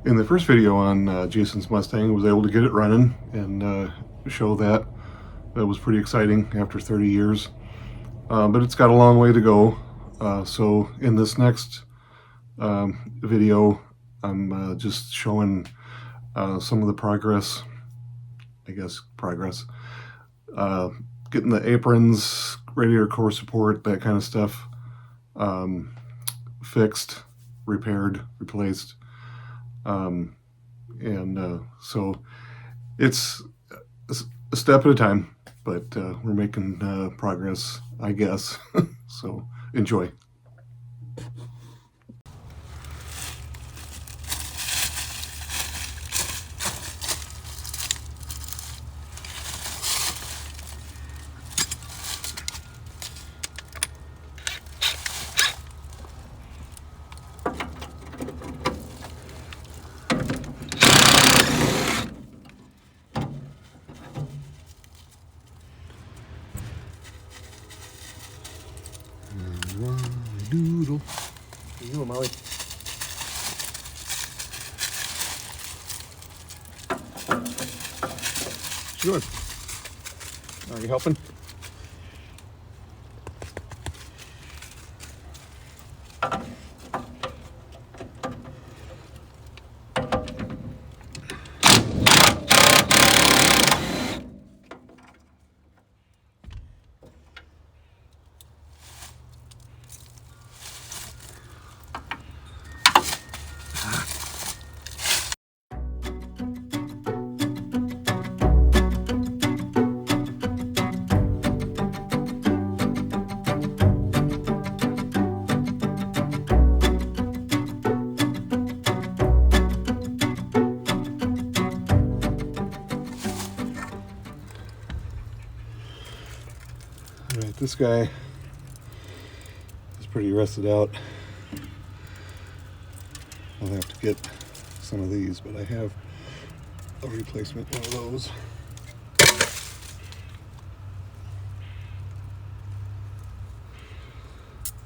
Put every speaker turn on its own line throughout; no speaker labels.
In the first video on Jason's Mustang, I was able to get it running and show that. That was pretty exciting after 30 years. But it's got a long way to go. So in this next video, I'm just showing some of the progress, getting the aprons, radiator core support, that kind of stuff fixed, repaired, replaced. So it's a step at a time, but we're making progress, I guess. So enjoy. Doodle. How you doing, Molly? What you doing? Are you helping? Alright, this guy is pretty rusted out. I'll have to get some of these, but I have a replacement one of those.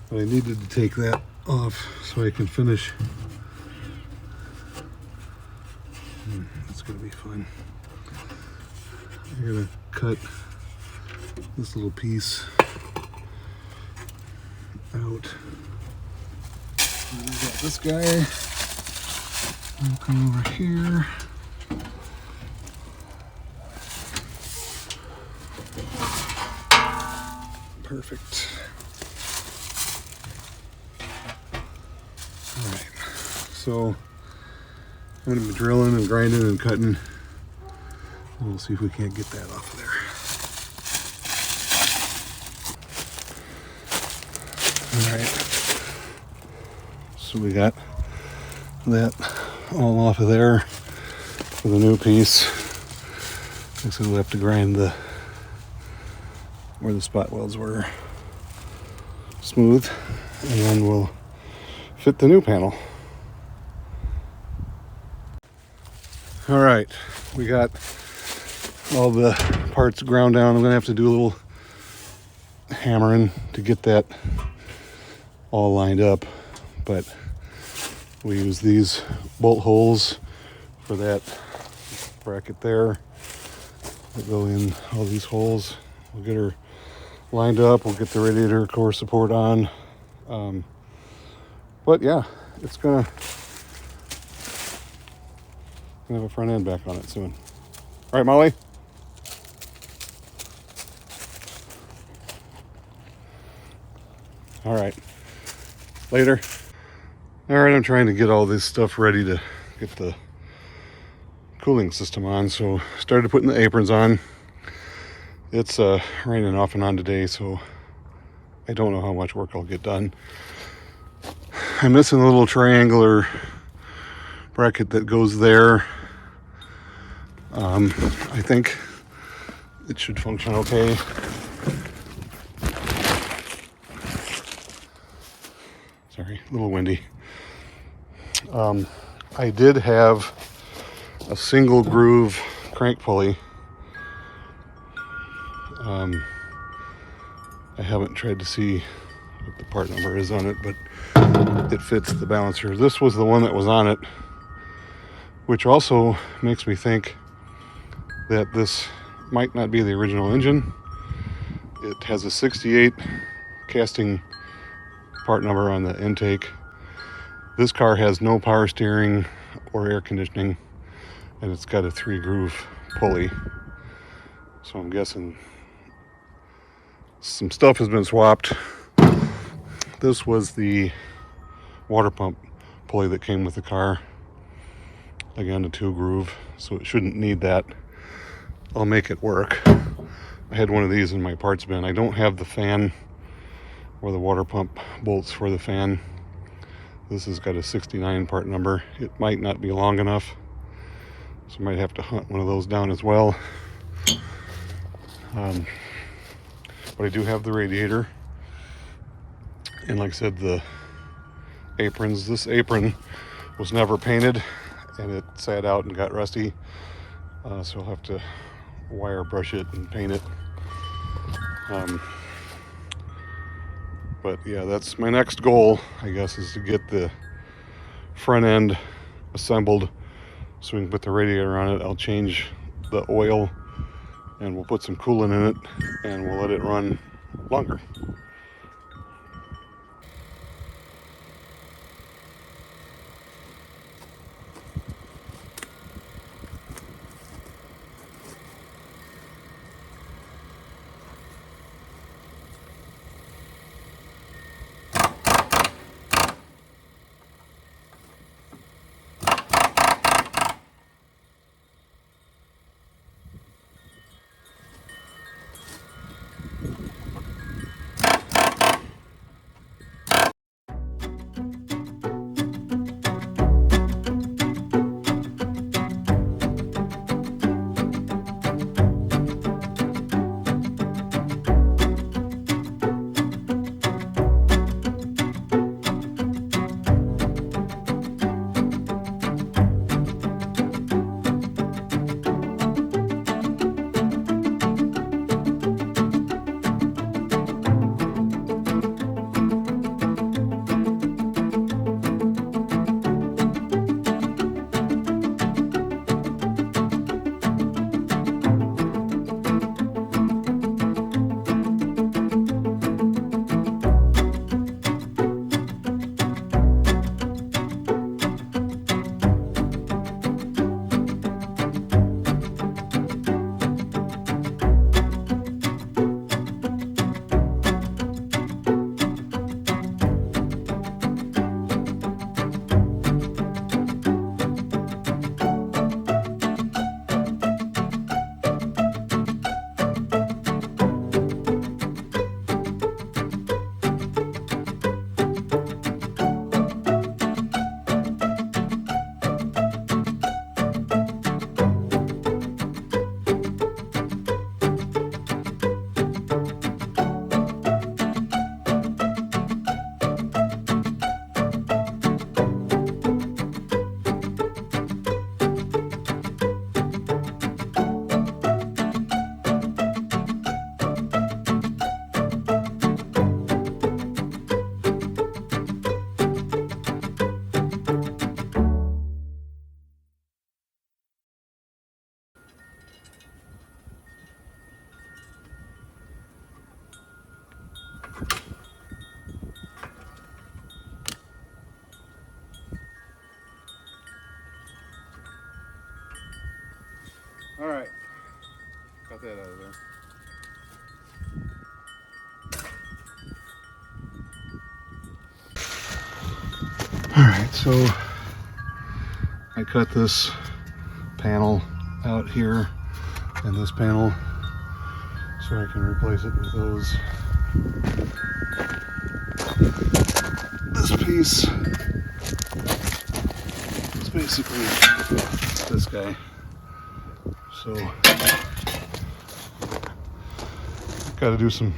But I needed to take that off so I can finish. That's gonna be fun. I'm gonna cut this little piece out. And we got this guy. I'll come over here. Perfect. All right. So I'm going to be drilling and grinding and cutting. And we'll see if we can't get that off of there. All right. So we got that all off of there for the new piece. So we'll have to grind where the spot welds were smooth, and then we'll fit the new panel. All right, we got all the parts ground down. I'm gonna have to do a little hammering to get that all lined up, but we use these bolt holes for that bracket there that go in all these holes. We'll get her lined up, we'll get the radiator core support on. But yeah, it's gonna have a front end back on it soon. All right, Molly? All right, later. All right, I'm trying to get all this stuff ready to get the cooling system on. So started putting the aprons on. It's raining off and on today, so I don't know how much work I'll get done. I'm missing a little triangular bracket that goes there. I think it should function okay. Sorry, a little windy. I did have a single groove crank pulley. I haven't tried to see what the part number is on it, but it fits the balancer. This was the one that was on it which also makes me think that this might not be the original engine. It has a 68 casting part number on the intake. This car has no power steering or air conditioning, and it's got a 3-groove pulley. So I'm guessing some stuff has been swapped. This was the water pump pulley that came with the car. Again, a 2-groove, so it shouldn't need that. I'll make it work. I had one of these in my parts bin. I don't have the fan or the water pump bolts for the fan. This has got a 69 part number. It might not be long enough, so I might have to hunt one of those down as well. But I do have the radiator, and like I said, the aprons. This apron was never painted, and it sat out and got rusty, so I'll have to wire brush it and paint it. But yeah, that's my next goal, I guess, is to get the front end assembled so we can put the radiator on it. I'll change the oil, and we'll put some coolant in it, and we'll let it run longer. All right, got that out of there. All right, so I cut this panel out here and this panel so I can replace it with those. This piece is basically this guy. So got to do some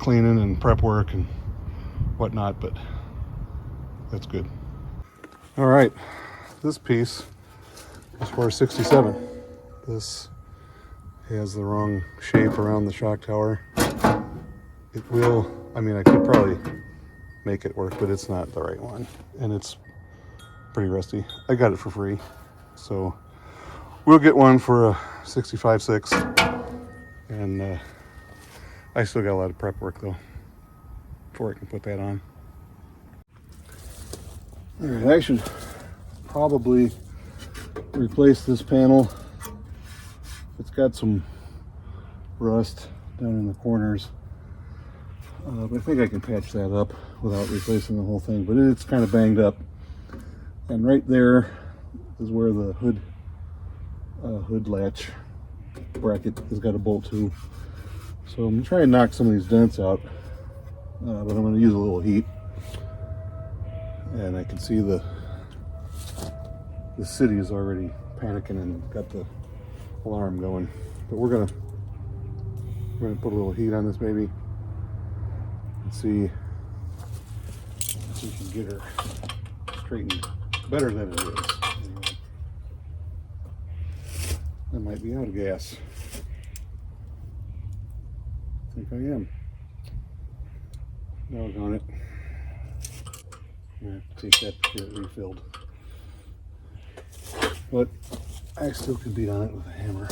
cleaning and prep work and whatnot, but that's good. All right, this piece is for 67. This has the wrong shape around the shock tower. It will, I mean, I could probably make it work, but it's not the right one, and it's pretty rusty. I got it for free, So we'll get one for a 65.6, and I still got a lot of prep work though before I can put that on. All right, I should probably replace this panel. It's got some rust down in the corners, but I think I can patch that up without replacing the whole thing, but it's kind of banged up. And right there is where the hood latch bracket has got a bolt to. So I'm gonna try and knock some of these dents out, but I'm gonna use a little heat. And I can see the city is already panicking and got the alarm going. But we're gonna put a little heat on this baby and see if we can get her straightened better than it is. Anyway, I might be out of gas. I think I am. Doggone it. I'm gonna have to take that to get it refilled. But I still can beat on it with a hammer.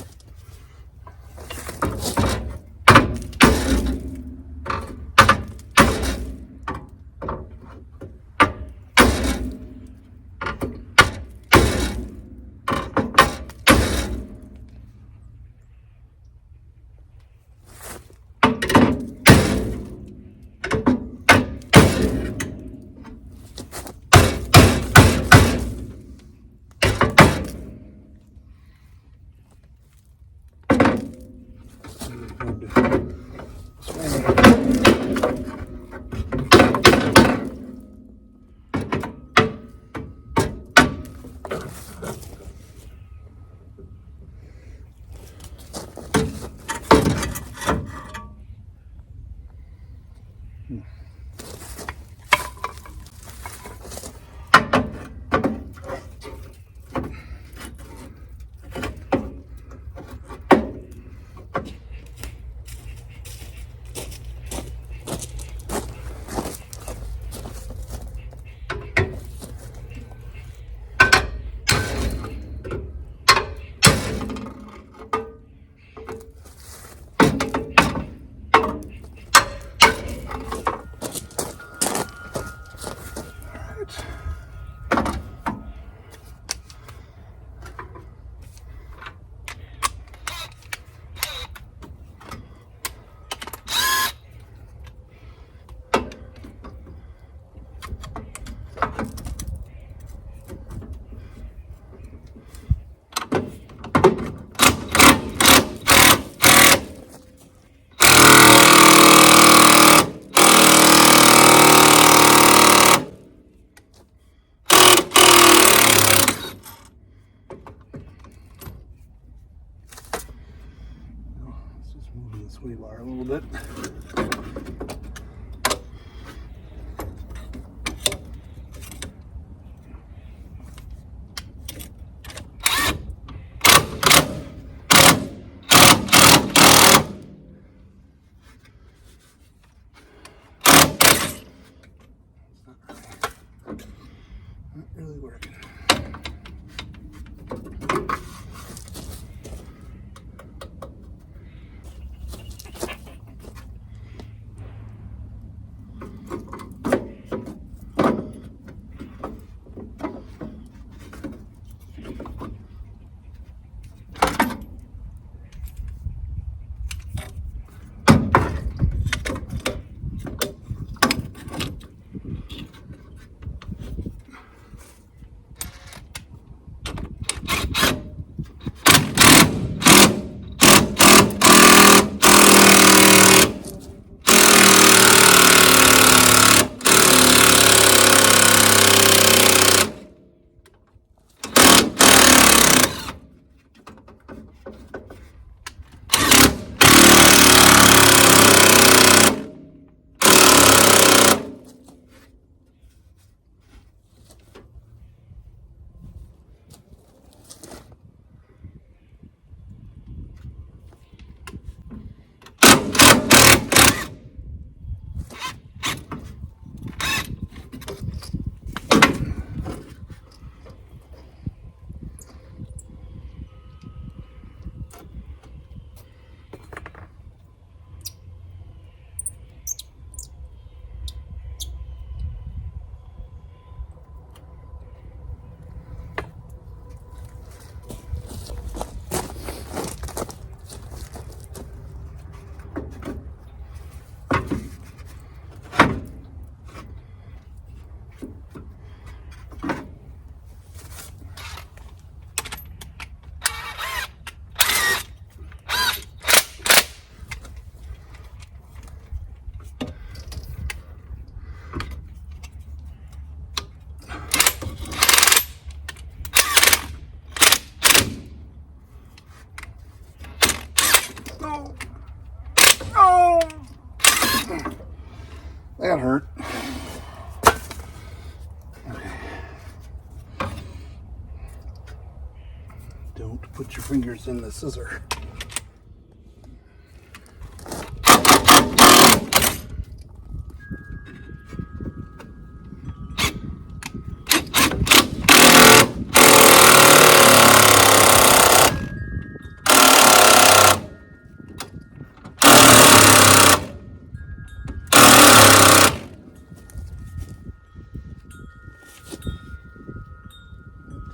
Sway bar a little bit. Not really working. That hurt. Okay. Don't put your fingers in the scissor.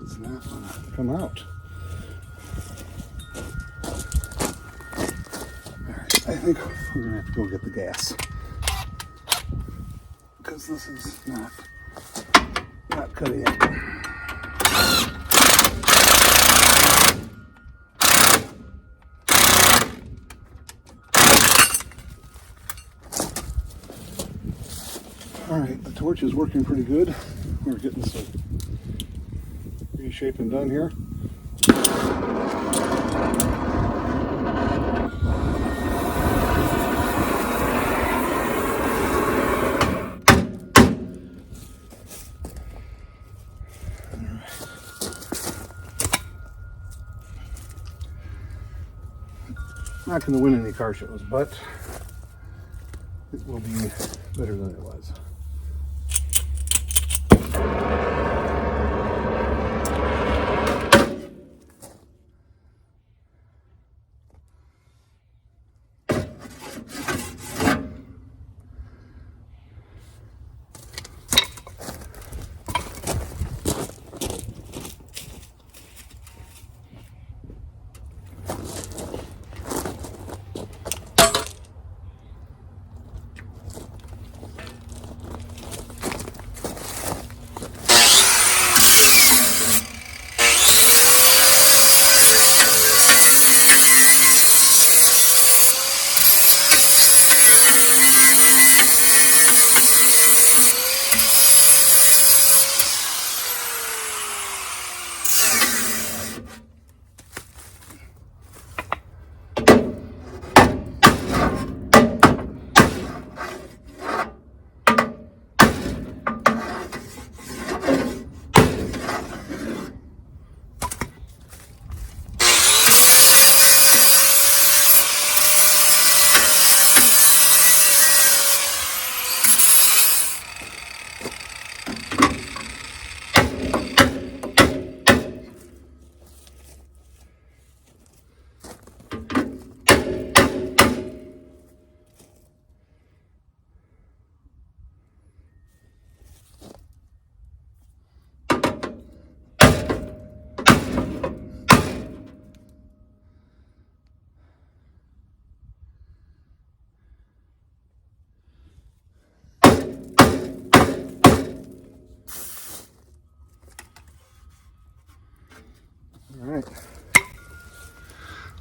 Does not want to come out. Alright, I think we're going to have to go get the gas. Because this is not cutting it. Alright, the torch is working pretty good. We're getting some reshaping done here. Not going to win any car shows, but it will be better than it was.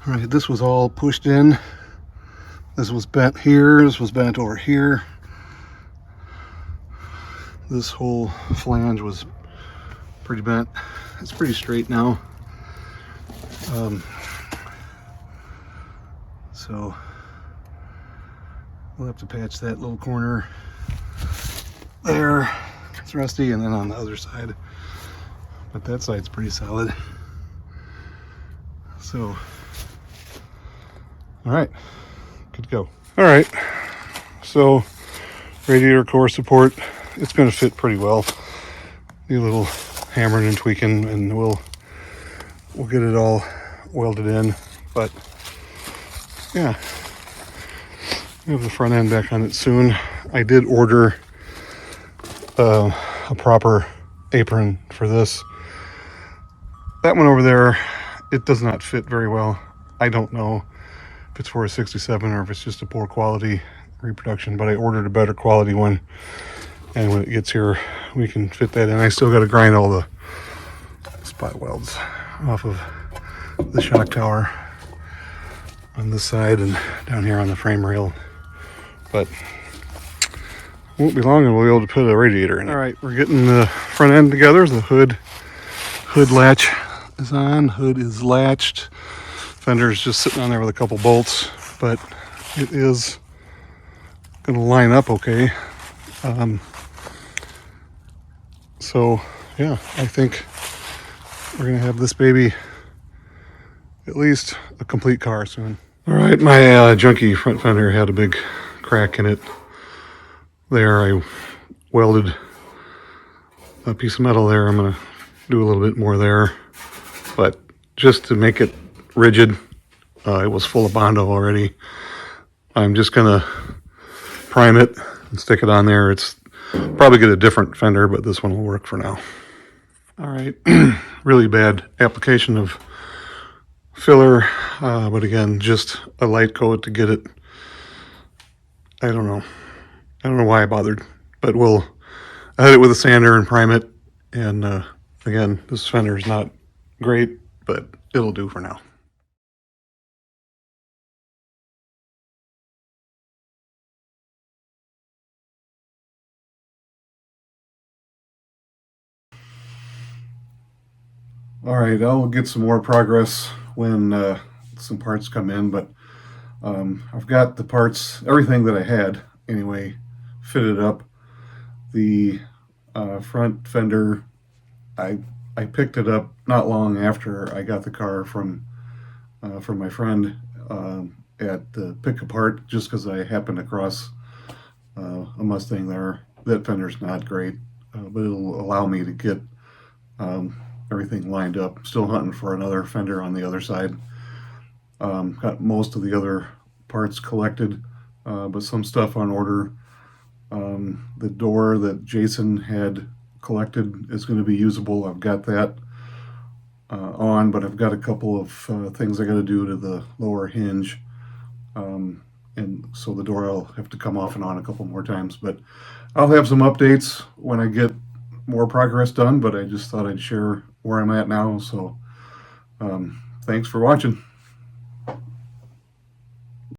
All right, this was all pushed in. This was bent here, this was bent over here. This whole flange was pretty bent. It's pretty straight now. So we'll have to patch that little corner there. It's rusty, and then on the other side. But that side's pretty solid. So, all right, good to go. All right, so radiator core support, it's going to fit pretty well. Need a little hammering and tweaking, and we'll get it all welded in. But yeah, we have the front end back on it soon. I did order a proper apron for this. That one over there, it does not fit very well. I don't know if it's for a 67 or if it's just a poor quality reproduction, but I ordered a better quality one, and when it gets here we can fit that in. I still got to grind all the spot welds off of the shock tower on this side and down here on the frame rail, but it won't be long and we'll be able to put a radiator in it. All right, we're getting the front end together. The hood latch is on, hood is latched, fender is just sitting on there with a couple bolts, but it is going to line up okay. So yeah, I think we're gonna have this baby at least a complete car soon. All right, my junky front fender had a big crack in it. There, I welded a piece of metal there. I'm gonna do a little bit more there, but just to make it rigid, it was full of Bondo already. I'm just gonna prime it and stick it on there. It's probably get a different fender, but this one will work for now. All right, really bad application of filler, but again, just a light coat to get it. I don't know why I bothered, but I hit it with a sander and prime it. And again, this fender is not great, but it'll do for now. All right, I'll get some more progress when some parts come in, but I've got the parts, everything that I had anyway, fitted up. The front fender, I picked it up not long after I got the car from my friend at the Pick Apart, just because I happened across a Mustang there. That fender's not great, but it'll allow me to get everything lined up. Still hunting for another fender on the other side. Got most of the other parts collected, but some stuff on order. The door that Jason had collected is going to be usable. I've got that on, but I've got a couple of things I got to do to the lower hinge. And so the door will have to come off and on a couple more times, but I'll have some updates when I get more progress done, but I just thought I'd share where I'm at now. So thanks for watching.